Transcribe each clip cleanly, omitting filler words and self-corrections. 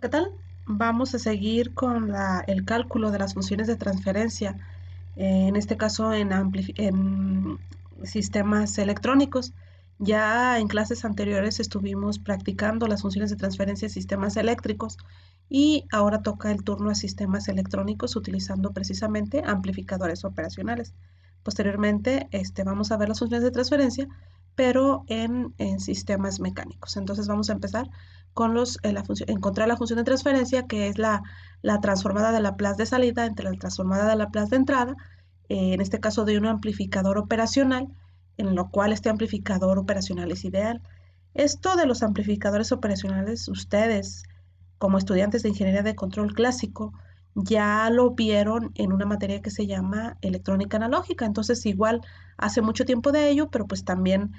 ¿Qué tal? Vamos a seguir con el cálculo de las funciones de transferencia, en este caso en sistemas electrónicos. Ya en clases anteriores estuvimos practicando las funciones de transferencia de sistemas eléctricos y ahora toca el turno a sistemas electrónicos utilizando precisamente amplificadores operacionales. Posteriormente, vamos a ver las funciones de transferencia, pero en sistemas mecánicos. Entonces vamos a empezar con encontrar la función de transferencia, que es la transformada de Laplace de salida entre la transformada de Laplace de entrada, en este caso de un amplificador operacional, en lo cual este amplificador operacional es ideal. Esto de los amplificadores operacionales, ustedes, como estudiantes de ingeniería de control clásico, ya lo vieron en una materia que se llama electrónica analógica. Entonces, igual hace mucho tiempo de ello, pero pues también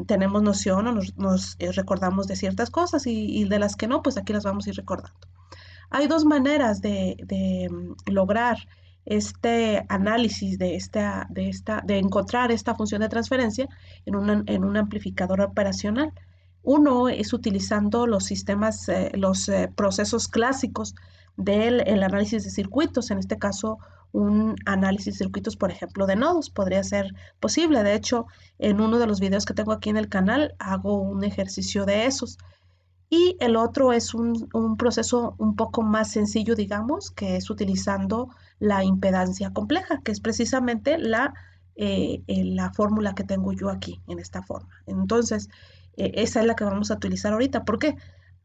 tenemos noción o nos recordamos de ciertas cosas y de las que no, pues aquí las vamos a ir recordando. Hay dos maneras de lograr este análisis de encontrar esta función de transferencia en un amplificador operacional. Uno es utilizando los sistemas, los procesos clásicos del el análisis de circuitos, en este caso un análisis de circuitos, por ejemplo, de nodos, podría ser posible. De hecho, en uno de los videos que tengo aquí en el canal hago un ejercicio de esos. Y el otro es un proceso un poco más sencillo, digamos, que es utilizando la impedancia compleja, que es precisamente la fórmula que tengo yo aquí, en esta forma. Entonces, esa es la que vamos a utilizar ahorita. ¿Por qué?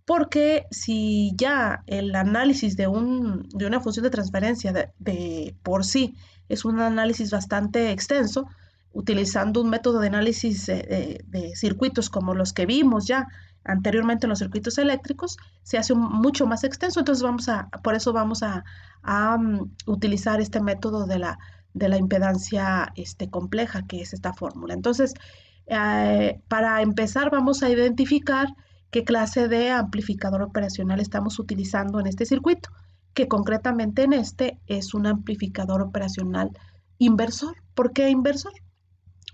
Porque si ya el análisis de una función de transferencia de por sí es un análisis bastante extenso, utilizando un método de análisis de circuitos como los que vimos ya anteriormente en los circuitos eléctricos, se hace mucho más extenso. Entonces por eso vamos a utilizar este método de la impedancia compleja, que es esta fórmula. Entonces, para empezar, vamos a identificar qué clase de amplificador operacional estamos utilizando en este circuito, que concretamente en este es un amplificador operacional inversor. ¿Por qué inversor?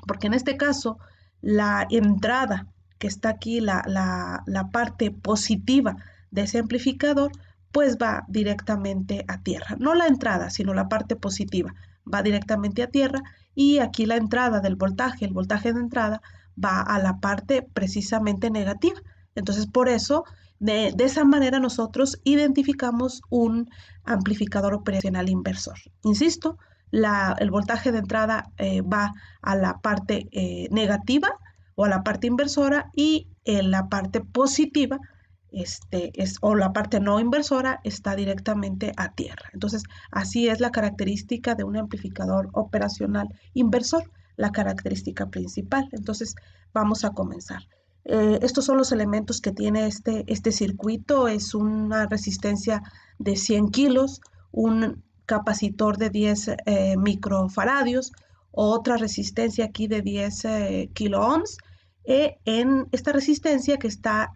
Porque en este caso la entrada que está aquí, la parte positiva de ese amplificador, pues va directamente a tierra. No la entrada, sino la parte positiva va directamente a tierra, y aquí la entrada del voltaje, el voltaje de entrada, va a la parte precisamente negativa. Entonces, por eso, de esa manera nosotros identificamos un amplificador operacional inversor. Insisto, el voltaje de entrada va a la parte negativa o a la parte inversora, y en la parte positiva o la parte no inversora está directamente a tierra. Entonces, así es la característica de un amplificador operacional inversor, la característica principal. Entonces, vamos a comenzar. Estos son los elementos que tiene este circuito. Es una resistencia de 100 kilos, un capacitor de 10 microfaradios, otra resistencia aquí de 10 kilo ohms. En esta resistencia que está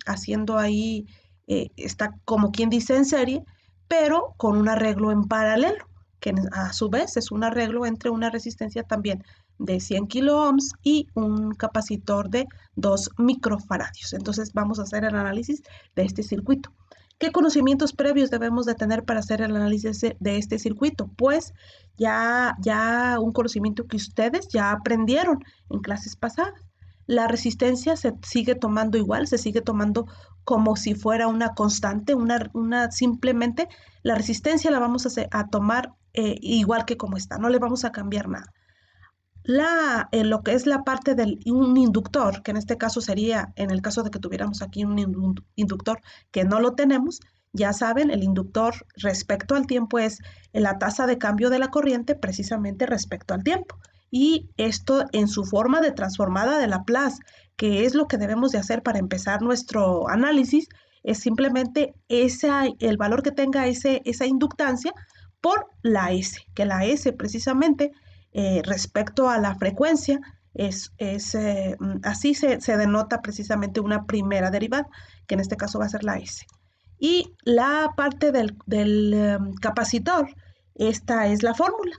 haciendo ahí, está como quien dice en serie, pero con un arreglo en paralelo, que a su vez es un arreglo entre una resistencia también de 100 kilo ohms y un capacitor de 2 microfaradios. Entonces vamos a hacer el análisis de este circuito. ¿Qué conocimientos previos debemos de tener para hacer el análisis de este circuito? Pues ya un conocimiento que ustedes ya aprendieron en clases pasadas. La resistencia se sigue tomando igual, se sigue tomando como si fuera una constante, simplemente la resistencia la vamos a tomar igual que como está, no le vamos a cambiar nada. Lo que es la parte de un inductor, que en este caso sería, en el caso de que tuviéramos aquí un inductor que no lo tenemos, ya saben, el inductor respecto al tiempo es la tasa de cambio de la corriente precisamente respecto al tiempo. Y esto en su forma de transformada de Laplace, que es lo que debemos de hacer para empezar nuestro análisis, es simplemente el valor que tenga esa inductancia por la S, que la S precisamente respecto a la frecuencia, así se denota precisamente una primera derivada, que en este caso va a ser la S. Y la parte del capacitor, esta es la fórmula.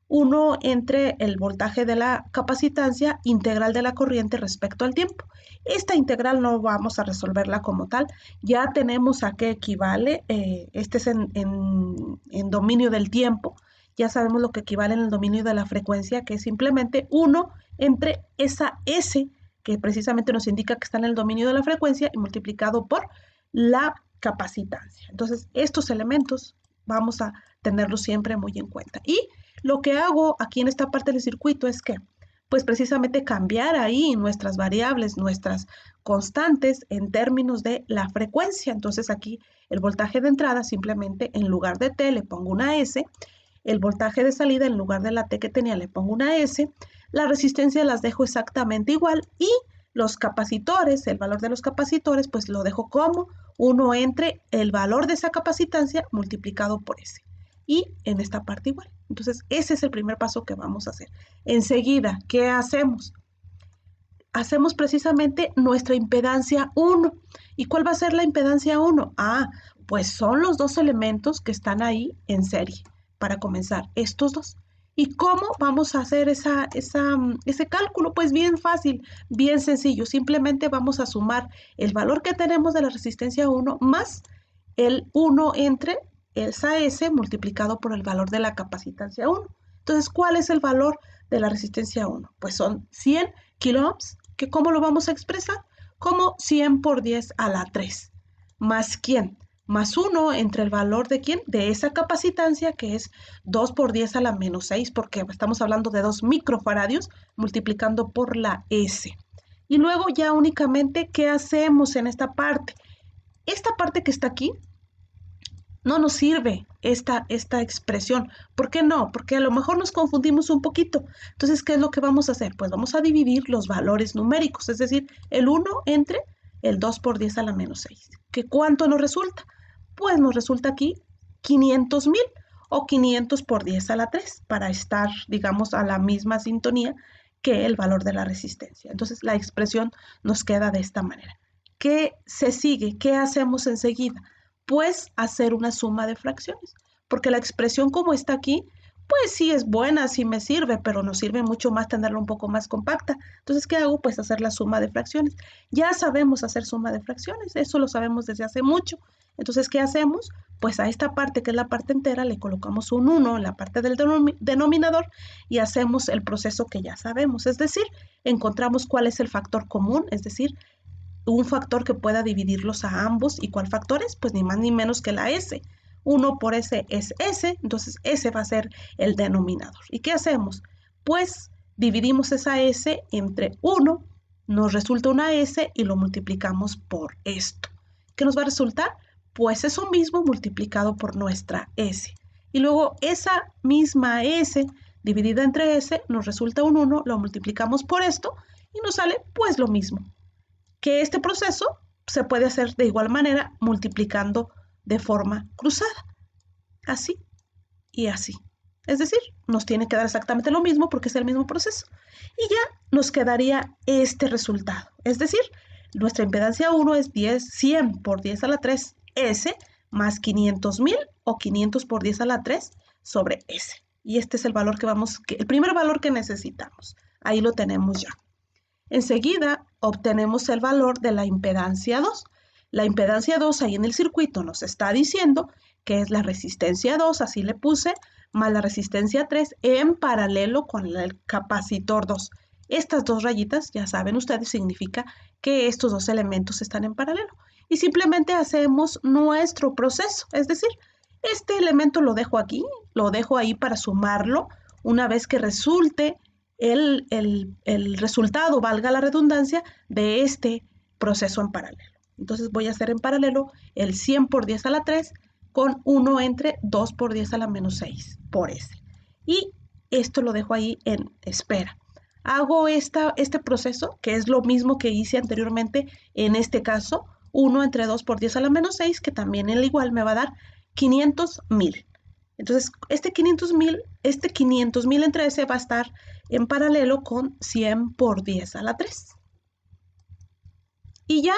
1 entre el voltaje de la capacitancia integral de la corriente respecto al tiempo. Esta integral no vamos a resolverla como tal, ya tenemos a qué equivale, este es en dominio del tiempo, ya sabemos lo que equivale en el dominio de la frecuencia, que es simplemente 1 entre esa S, que precisamente nos indica que está en el dominio de la frecuencia, y multiplicado por la capacitancia. Entonces, estos elementos vamos a tenerlos siempre muy en cuenta. Y lo que hago aquí en esta parte del circuito es que, pues precisamente cambiar ahí nuestras variables, nuestras constantes en términos de la frecuencia. Entonces aquí el voltaje de entrada simplemente en lugar de T le pongo una S, el voltaje de salida en lugar de la T que tenía le pongo una S, la resistencia las dejo exactamente igual y los capacitores, el valor de los capacitores, pues lo dejo como 1 entre el valor de esa capacitancia multiplicado por S. Y en esta parte igual. Entonces, ese es el primer paso que vamos a hacer. Enseguida, ¿qué hacemos? Hacemos precisamente nuestra impedancia 1. ¿Y cuál va a ser la impedancia 1? Ah, pues son los dos elementos que están ahí en serie, para comenzar, estos dos. ¿Y cómo vamos a hacer ese cálculo? Pues bien fácil, bien sencillo. Simplemente vamos a sumar el valor que tenemos de la resistencia 1 más el 1 entre esa S multiplicado por el valor de la capacitancia 1. Entonces, ¿cuál es el valor de la resistencia 1? Pues son 100 kiloohms, que ¿cómo lo vamos a expresar? Como 100 por 10 a la 3. ¿Más quién? Más 1 entre el valor de quién? De esa capacitancia, que es 2 por 10 a la menos 6, porque estamos hablando de 2 microfaradios, multiplicando por la S. Y luego ya únicamente, ¿qué hacemos en esta parte? Esta parte que está aquí, no nos sirve esta expresión. ¿Por qué no? Porque a lo mejor nos confundimos un poquito. Entonces, ¿qué es lo que vamos a hacer? Pues vamos a dividir los valores numéricos, es decir, el 1 entre el 2 por 10 a la menos 6. ¿Qué cuánto nos resulta? Pues nos resulta aquí 500,000 o 500 por 10 a la 3 para estar, digamos, a la misma sintonía que el valor de la resistencia. Entonces, la expresión nos queda de esta manera. ¿Qué se sigue? ¿Qué hacemos enseguida? Pues hacer una suma de fracciones, porque la expresión como está aquí, pues sí es buena, sí me sirve, pero nos sirve mucho más tenerla un poco más compacta. Entonces, ¿qué hago? Pues hacer la suma de fracciones. Ya sabemos hacer suma de fracciones, eso lo sabemos desde hace mucho. Entonces, ¿qué hacemos? Pues a esta parte, que es la parte entera, le colocamos un 1 en la parte del denominador y hacemos el proceso que ya sabemos. Es decir, encontramos cuál es el factor común, es decir, un factor que pueda dividirlos a ambos. ¿Y cuál factor es? Pues ni más ni menos que la S. 1 por S es S, entonces S va a ser el denominador. ¿Y qué hacemos? Pues dividimos esa S entre 1, nos resulta una S y lo multiplicamos por esto. ¿Qué nos va a resultar? Pues eso mismo multiplicado por nuestra S. Y luego esa misma S dividida entre S nos resulta un 1, lo multiplicamos por esto y nos sale pues lo mismo. Que este proceso se puede hacer de igual manera multiplicando de forma cruzada, así y así. Es decir, nos tiene que dar exactamente lo mismo porque es el mismo proceso. Y ya nos quedaría este resultado. Es decir, nuestra impedancia 1 es 100 por 10 a la 3 S más 500,000 o 500 por 10 a la 3 sobre S. Y este es el valor el primer valor que necesitamos. Ahí lo tenemos ya. Enseguida obtenemos el valor de la impedancia 2. La impedancia 2 ahí en el circuito nos está diciendo que es la resistencia 2, así le puse, más la resistencia 3 en paralelo con el capacitor 2. Estas dos rayitas, ya saben ustedes, significa que estos dos elementos están en paralelo. Y simplemente hacemos nuestro proceso, es decir, este elemento lo dejo aquí, lo dejo ahí para sumarlo una vez que resulte el resultado, valga la redundancia, de este proceso en paralelo. Entonces voy a hacer en paralelo el 100 por 10 a la 3 con 1 entre 2 por 10 a la menos 6 por S. Y esto lo dejo ahí en espera. Hago este proceso, que es lo mismo que hice anteriormente, en este caso, 1 entre 2 por 10 a la menos 6, que también en el igual me va a dar 500,000. Entonces, este 500,000 entre S va a estar en paralelo con 100 por 10 a la 3. Y ya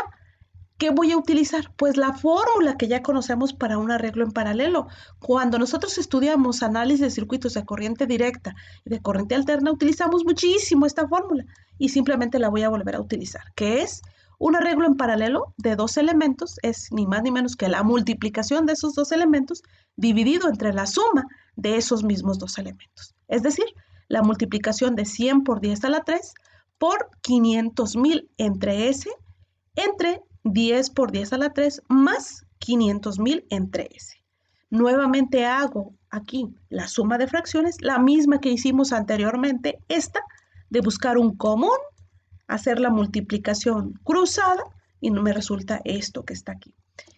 ¿Qué voy a utilizar? Pues la fórmula que ya conocemos para un arreglo en paralelo. Cuando nosotros estudiamos análisis de circuitos de corriente directa y de corriente alterna, utilizamos muchísimo esta fórmula y simplemente la voy a volver a utilizar, que es un arreglo en paralelo de dos elementos, es ni más ni menos que la multiplicación de esos dos elementos dividido entre la suma de esos mismos dos elementos. Es decir, la multiplicación de 100 por 10 a la 3 por 500.000 entre S entre 10 por 10 a la 3 más 500.000 entre S. Nuevamente hago aquí la suma de fracciones, la misma que hicimos anteriormente, esta de buscar un común, hacer la multiplicación cruzada y no me resulta esto que está aquí.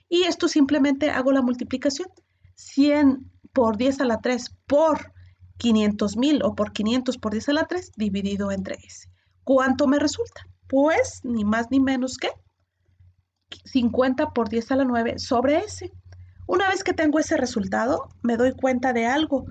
Y esto simplemente hago la multiplicación 100 por 10 a la 3 por 500.000 o por 500 por 10 a la 3 dividido entre S. ¿Cuánto me resulta? Pues ni más ni menos que 50 por 10 a la 9 sobre S. Una vez que tengo ese resultado, me doy cuenta de algo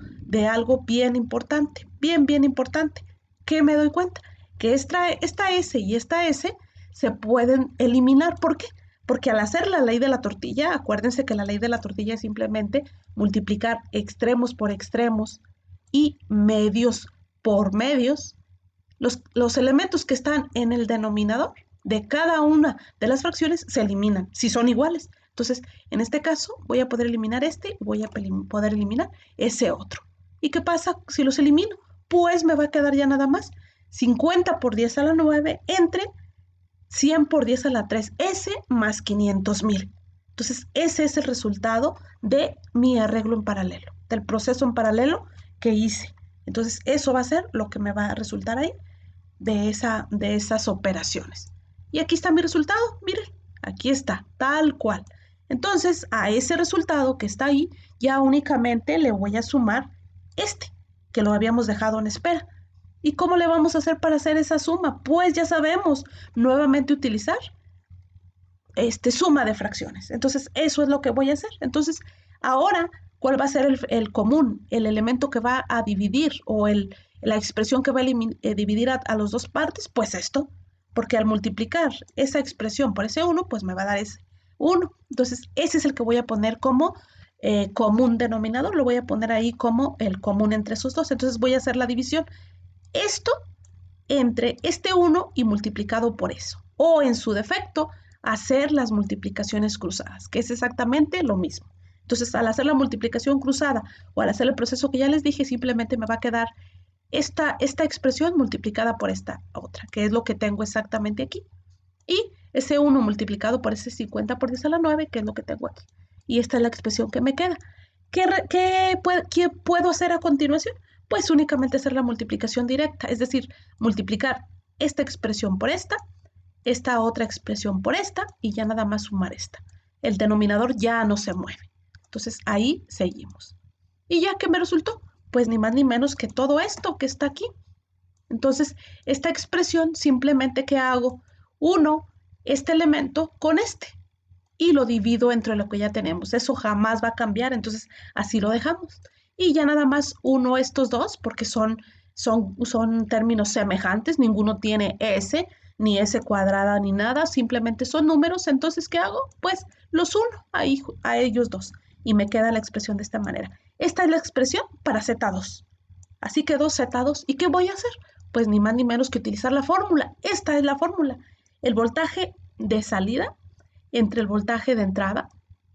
bien importante, bien importante. ¿Qué me doy cuenta? Que esta S y esta S se pueden eliminar. ¿Por qué? Porque al hacer la ley de la tortilla, acuérdense que la ley de la tortilla es simplemente multiplicar extremos por extremos y medios por medios. Los elementos que están en el denominador de cada una de las fracciones se eliminan si son iguales. Entonces, en este caso, voy a poder eliminar este y voy a poder eliminar ese otro. ¿Y qué pasa si los elimino? Pues me va a quedar ya nada más 50 por 10 a la 9 entre 100 por 10 a la 3, S más 500.000. Entonces, ese es el resultado de mi arreglo en paralelo, del proceso en paralelo que hice. Entonces, eso va a ser lo que me va a resultar ahí de esas operaciones. Y aquí está mi resultado, miren, aquí está, tal cual. Entonces, a ese resultado que está ahí, ya únicamente le voy a sumar este, que lo habíamos dejado en espera. ¿Y cómo le vamos a hacer para hacer esa suma? Pues ya sabemos, nuevamente utilizar suma de fracciones. Entonces, eso es lo que voy a hacer. Entonces, ahora, ¿cuál va a ser el común? El elemento que va a dividir o la expresión que va a dividir a los dos partes, pues esto. Porque al multiplicar esa expresión por ese 1, pues me va a dar ese 1. Entonces, ese es el que voy a poner como común denominador. Lo voy a poner ahí como el común entre esos dos. Entonces, voy a hacer la división. Esto entre este 1 y multiplicado por eso. O en su defecto, hacer las multiplicaciones cruzadas, que es exactamente lo mismo. Entonces, al hacer la multiplicación cruzada o al hacer el proceso que ya les dije, simplemente me va a quedar esta expresión multiplicada por esta otra, que es lo que tengo exactamente aquí. Y ese 1 multiplicado por ese 50 por 10 a la 9, que es lo que tengo aquí. Y esta es la expresión que me queda. ¿Qué puedo hacer a continuación? Pues únicamente hacer la multiplicación directa, es decir, multiplicar esta expresión por esta otra expresión por esta y ya nada más sumar esta. El denominador ya no se mueve. Entonces ahí seguimos. ¿Y ya qué me resultó? Pues ni más ni menos que todo esto que está aquí. Entonces, esta expresión simplemente ¿qué hago? Uno este elemento con este y lo divido entre lo que ya tenemos. Eso jamás va a cambiar, entonces así lo dejamos. Y ya nada más uno estos dos, porque son términos semejantes, ninguno tiene S, ni S cuadrada, ni nada, simplemente son números. Entonces, ¿qué hago? Pues los uno a ellos dos y me queda la expresión de esta manera. Esta es la expresión para Z2. Así quedó Z2. ¿Y qué voy a hacer? Pues ni más ni menos que utilizar la fórmula. Esta es la fórmula. El voltaje de salida entre el voltaje de entrada,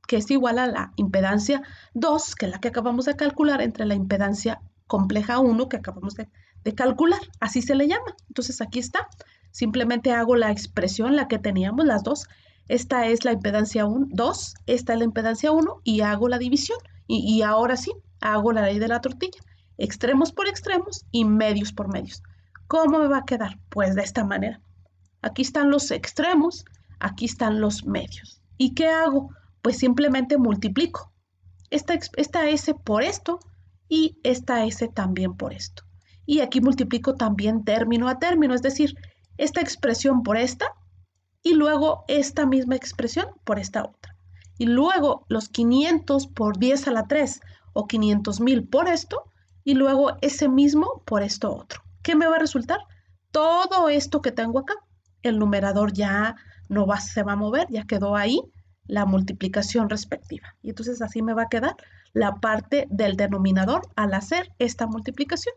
que es igual a la impedancia 2, que es la que acabamos de calcular, entre la impedancia compleja 1 que acabamos de calcular. Así se le llama. Entonces aquí está. Simplemente hago la expresión, la que teníamos, las dos. Esta es la impedancia 2, esta es la impedancia 1 y hago la división. Y ahora sí, hago la ley de la tortilla. Extremos por extremos y medios por medios. ¿Cómo me va a quedar? Pues de esta manera. Aquí están los extremos, aquí están los medios. ¿Y qué hago? Pues simplemente multiplico esta S por esto y esta S también por esto. Y aquí multiplico también término a término, es decir, esta expresión por esta y luego esta misma expresión por esta otra. Y luego los 500 por 10 a la 3 o 500.000 por esto y luego ese mismo por esto otro. ¿Qué me va a resultar? Todo esto que tengo acá. El numerador ya se va a mover, ya quedó ahí la multiplicación respectiva. Y entonces así me va a quedar la parte del denominador al hacer esta multiplicación.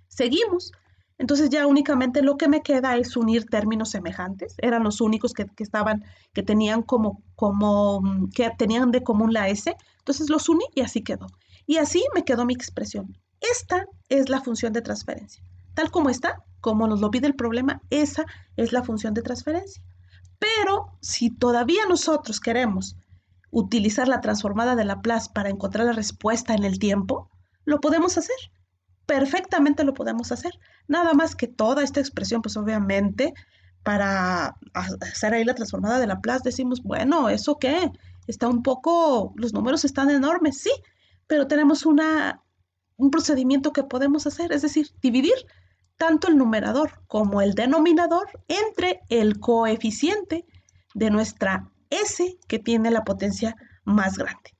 Seguimos. Entonces ya únicamente lo que me queda es unir términos semejantes. Eran los únicos que tenían que tenían de común la S. Entonces los uní y así quedó. Y así me quedó mi expresión. Esta es la función de transferencia. Tal como está, como nos lo pide el problema, esa es la función de transferencia. Pero si todavía nosotros queremos utilizar la transformada de Laplace para encontrar la respuesta en el tiempo, lo podemos hacer. Perfectamente lo podemos hacer. Nada más que toda esta expresión, pues obviamente, para hacer ahí la transformada de Laplace, decimos, bueno, ¿eso qué? Está un poco, los números están enormes, sí, pero tenemos un procedimiento que podemos hacer, es decir, dividir tanto el numerador como el denominador entre el coeficiente de nuestra S que tiene la potencia más grande.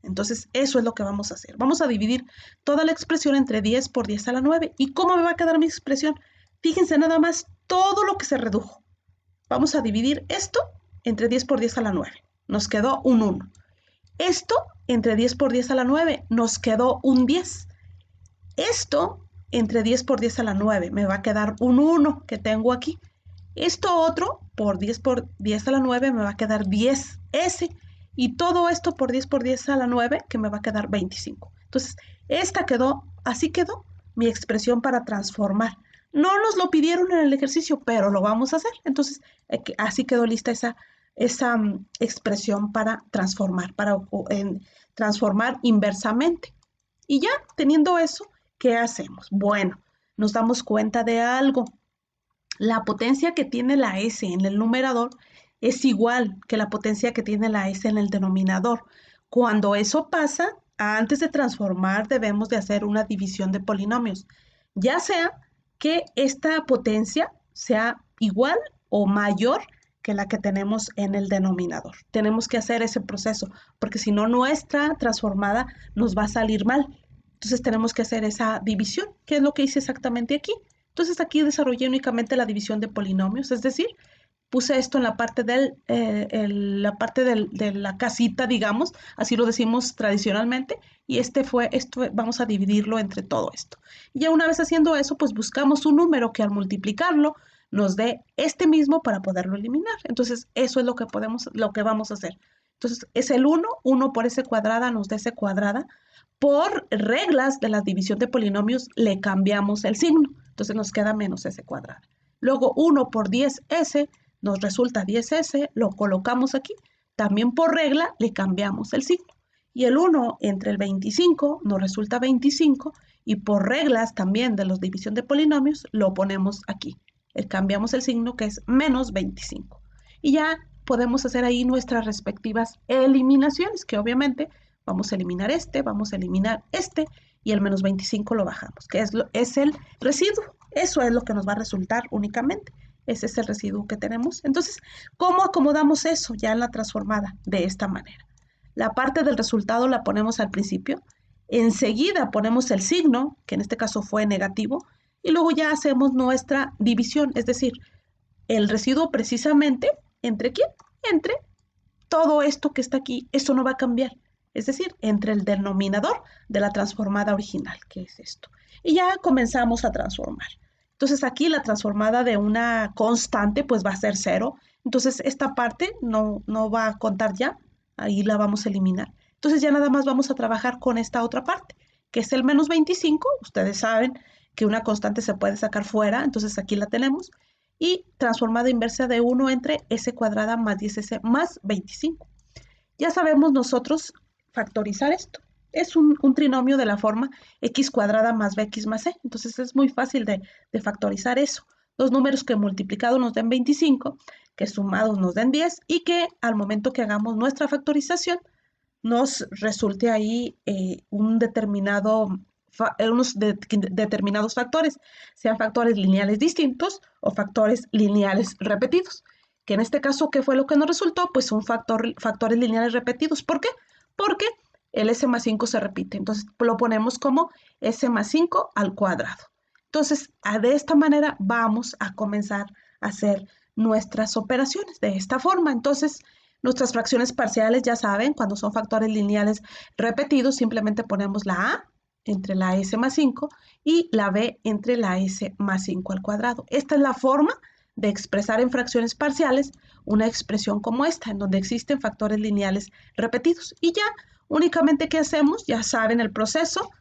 Entonces, eso es lo que vamos a hacer. Vamos a dividir toda la expresión entre 10 por 10 a la 9. ¿Y cómo me va a quedar mi expresión? Fíjense nada más todo lo que se redujo. Vamos a dividir esto entre 10 por 10 a la 9. Nos quedó un 1. Esto entre 10 por 10 a la 9 nos quedó un 10. Esto entre 10 por 10 a la 9 me va a quedar un 1 que tengo aquí. Esto otro por 10 a la 9 me va a quedar 10S. Y todo esto por 10 a la 9 que me va a quedar 25. Entonces, así quedó mi expresión para transformar. No nos lo pidieron en el ejercicio, pero lo vamos a hacer. Entonces, así quedó lista esa expresión para transformar, transformar inversamente. Y ya teniendo eso, ¿qué hacemos? Bueno, nos damos cuenta de algo. La potencia que tiene la S en el numerador es igual que la potencia que tiene la S en el denominador. Cuando eso pasa, antes de transformar debemos de hacer una división de polinomios, ya sea que esta potencia sea igual o mayor que la que tenemos en el denominador. Tenemos que hacer ese proceso, porque si no, nuestra transformada nos va a salir mal. Entonces tenemos que hacer esa división, que es lo que hice exactamente aquí. Entonces aquí desarrollé únicamente la división de polinomios, es decir, puse esto en la parte de la casita, digamos, así lo decimos tradicionalmente, y vamos a dividirlo entre todo esto. Y ya una vez haciendo eso, pues buscamos un número que al multiplicarlo nos dé este mismo para poderlo eliminar. Entonces, eso es lo que vamos a hacer. Entonces, es el 1 por S cuadrada nos da S cuadrada. Por reglas de la división de polinomios, le cambiamos el signo. Entonces, nos queda menos S cuadrada. Luego, 1 por 10S nos resulta 10S, lo colocamos aquí. También por regla le cambiamos el signo. Y el 1 entre el 25 nos resulta 25 y por reglas también de la división de polinomios lo ponemos aquí. Cambiamos el signo que es menos 25. Y ya podemos hacer ahí nuestras respectivas eliminaciones, que obviamente vamos a eliminar vamos a eliminar y el menos 25 lo bajamos, que es el residuo. Eso es lo que nos va a resultar únicamente. Ese es el residuo que tenemos. Entonces, ¿cómo acomodamos eso ya en la transformada? De esta manera. La parte del resultado la ponemos al principio. Enseguida ponemos el signo, que en este caso fue negativo, y luego ya hacemos nuestra división, es decir, el residuo precisamente, ¿entre quién? Entre todo esto que está aquí, eso no va a cambiar. Es decir, entre el denominador de la transformada original, que es esto. Y ya comenzamos a transformar. Entonces aquí la transformada de una constante pues va a ser 0. Entonces esta parte no va a contar ya. Ahí la vamos a eliminar. Entonces ya nada más vamos a trabajar con esta otra parte, que es el menos 25. Ustedes saben que una constante se puede sacar fuera. Entonces aquí la tenemos. Y transformada inversa de 1 entre S cuadrada más 10S más 25. Ya sabemos nosotros factorizar esto. Es un trinomio de la forma x cuadrada más bx más c. Entonces es muy fácil de factorizar eso. Los números que multiplicados nos den 25, que sumados nos den 10 y que al momento que hagamos nuestra factorización nos resulte ahí unos determinados factores, sean factores lineales distintos o factores lineales repetidos. Que en este caso, ¿qué fue lo que nos resultó? Pues son factores lineales repetidos. ¿Por qué? Porque el S más 5 se repite. Entonces lo ponemos como S más 5 al cuadrado. Entonces, de esta manera vamos a comenzar a hacer nuestras operaciones de esta forma. Entonces, nuestras fracciones parciales, ya saben, cuando son factores lineales repetidos, simplemente ponemos la a entre la s más 5 y la b entre la s más 5 al cuadrado. Esta es la forma de expresar en fracciones parciales una expresión como esta, en donde existen factores lineales repetidos. Y ya, únicamente, ¿qué hacemos? Ya saben el proceso: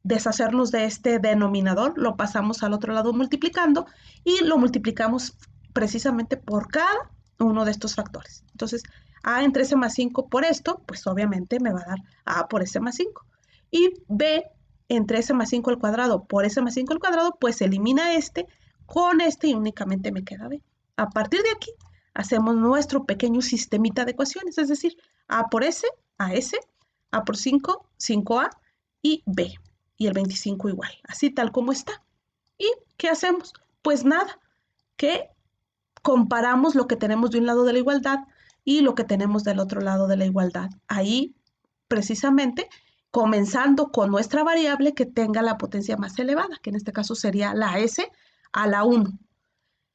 deshacernos de este denominador, lo pasamos al otro lado multiplicando y lo multiplicamos precisamente por cada uno de estos factores. Entonces, a entre s más 5 por esto, pues obviamente me va a dar a por s más 5. Y b entre s más 5 al cuadrado por s más 5 al cuadrado, pues elimina este con este y únicamente me queda b. A partir de aquí, hacemos nuestro pequeño sistemita de ecuaciones, es decir, a por s, a s, a por 5, 5a y b. Y el 25 igual, así tal como está. ¿Y qué hacemos? Pues nada, que comparamos lo que tenemos de un lado de la igualdad y lo que tenemos del otro lado de la igualdad. Ahí, precisamente, comenzando con nuestra variable que tenga la potencia más elevada, que en este caso sería la s a la 1.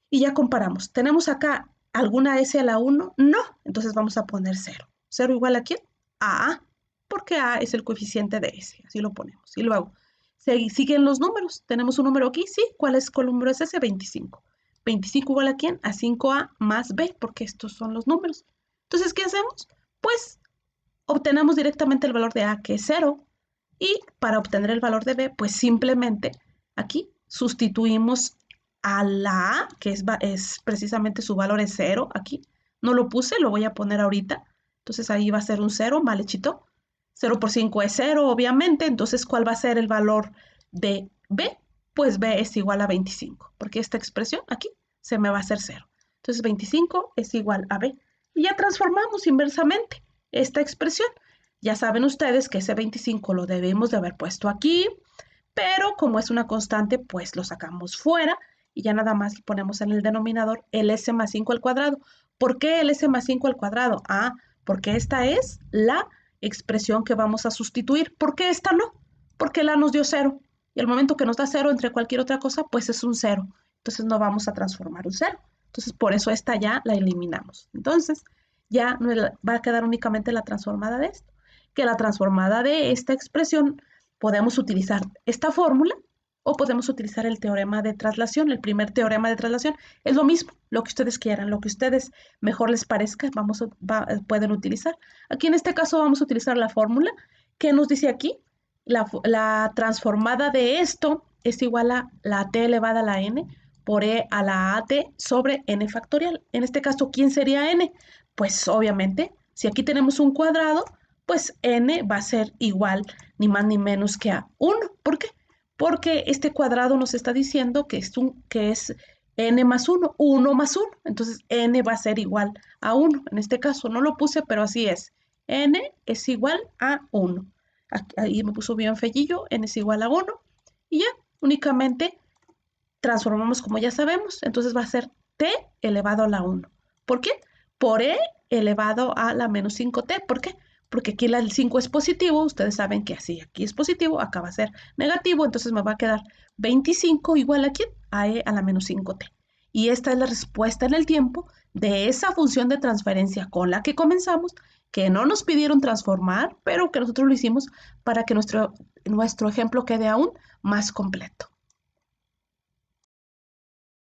Y ya comparamos. ¿Tenemos acá alguna s a la 1? No. Entonces vamos a poner 0. ¿0 igual a quién? A A, porque A es el coeficiente de s. Así lo ponemos. Y luego, siguen los números. ¿Tenemos un número aquí? Sí. ¿Cuál número es ese? 25. 25 igual a quién? A 5a más b, porque estos son los números. Entonces, ¿qué hacemos? Pues obtenemos directamente el valor de a, que es 0. Y para obtener el valor de b, pues simplemente aquí sustituimos a la a, que es precisamente su valor es 0 aquí. No lo puse, lo voy a poner ahorita. Entonces ahí va a ser un 0, mal hechito. 0 por 5 es 0, obviamente. Entonces, ¿cuál va a ser el valor de b? Pues b es igual a 25, porque esta expresión aquí se me va a hacer 0. Entonces 25 es igual a b. Y ya transformamos inversamente esta expresión. Ya saben ustedes que ese 25 lo debemos de haber puesto aquí, pero como es una constante, pues lo sacamos fuera y ya nada más ponemos en el denominador el s más 5 al cuadrado. ¿Por qué el s más 5 al cuadrado? Ah, porque esta es la expresión que vamos a sustituir. ¿Por qué esta no? Porque la nos dio 0. Y al momento que nos da 0 entre cualquier otra cosa, pues es un 0. Entonces no vamos a transformar un 0. Entonces por eso esta ya la eliminamos. Entonces ya va a quedar únicamente la transformada de esto. Que la transformada de esta expresión podemos utilizar esta fórmula o podemos utilizar el teorema de traslación. El primer teorema de traslación es lo mismo, lo que ustedes quieran, lo que ustedes mejor les parezca, pueden utilizar. Aquí en este caso vamos a utilizar la fórmula que nos dice aquí, la transformada de esto es igual a la t elevada a la n por e a la at sobre n factorial. En este caso, ¿quién sería n? Pues obviamente, si aquí tenemos un cuadrado, pues n va a ser igual ni más ni menos que a 1. ¿Por qué? Porque este cuadrado nos está diciendo que es n más 1, 1 más 1. Entonces n va a ser igual a 1. En este caso no lo puse, pero así es. N es igual a 1. Ahí me puso bien fellillo, n es igual a 1. Y ya, únicamente transformamos como ya sabemos. Entonces va a ser t elevado a la 1. ¿Por qué? Por e elevado a la menos 5t. ¿Por qué? Porque aquí el 5 es positivo, ustedes saben que así aquí es positivo, acá va a ser negativo, entonces me va a quedar 25 igual a ¿quién? A e a la menos 5t. Y esta es la respuesta en el tiempo de esa función de transferencia con la que comenzamos, que no nos pidieron transformar, pero que nosotros lo hicimos para que nuestro ejemplo quede aún más completo.